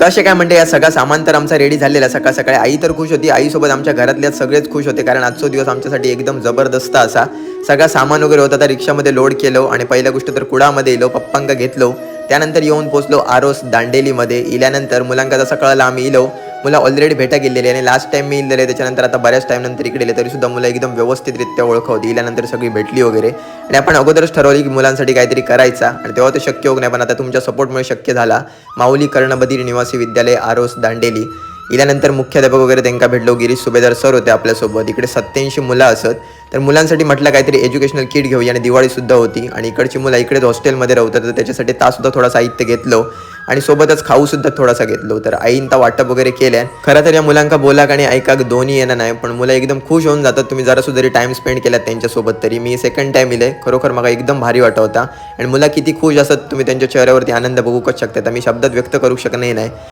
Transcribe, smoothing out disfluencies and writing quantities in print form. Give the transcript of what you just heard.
कसे काय म्हणजे या सगळा सामान तर आमचा रेडी झालेला सकाळ सकाळी. आई तर खुश होती, आईसोबत आमच्या घरातल्या सगळेच खुश होते, कारण आजचा दिवस आमच्यासाठी एकदम जबरदस्त असा. सगळा सामान वगैरे होता तर रिक्षामध्ये लोड केलो आणि पहिल्या गोष्ट तर कुडामध्ये इलो, पप्पांका घेतलो. त्यानंतर येऊन पोचलो आरोस दांडेलीमध्ये. इल्यानंतर मुलांका जसं कळलं आम्ही इलो, मुलं ऑलरेडी भेटा गेलेली आणि लास्ट टाइम मी इलेले, त्याच्यानंतर आता बऱ्याच टाइम नंतर इकडे येले, तरी सुद्धा मुलं एकदम व्यवस्थितरित्या ओळखवती. इल्यानंतर सगळी भेटली वगैरे आणि आपण अगोदरच ठरवली की मुलांसाठी काहीतरी करायचा आणि तेव्हा ते शक्य होत नाही, पण आता तुमच्या सपोर्टमुळे शक्य झाला. माऊली कर्णबधीर निवासी विद्यालय आरोस दांडेली. इल्यानंतर मुख्याध्यापक वगैरे त्यांना भेटलो. गिरीश सुभेदार सर होते आपल्यासोबत. इकडे 87 मुलं असत, तर मुलांसाठी म्हटलं काहीतरी एज्युकेशनल किट घेऊया आणि दिवाळीसुद्धा होती आणि इकडची मुलं इकडेच हॉस्टेलमध्ये राहतात, तर त्याच्यासाठी तासुद्धा थोडा साहित्य घेतलो आणि सोबतच खाऊसुद्धा थोडासा घेतलो. तर आईंता वाटप वगैरे केल्या. खरं तर या मुलांका बोलाक आणि ऐकाक दोन्ही येणं नाही, पण मुलं एकदम खुश होऊन जातात तुम्ही जरा सुद्धा टाइम स्पेंड केलात त्यांच्यासोबत. तरी मी सेकंड टाइम इले, खरोखर मला एकदम भारी वाटत होता आणि मुलं किती खुश असत तुम्ही त्यांच्या चेहऱ्यावरती आनंद बघूच शकता, तर मी शब्दात व्यक्त करू शकत नाही.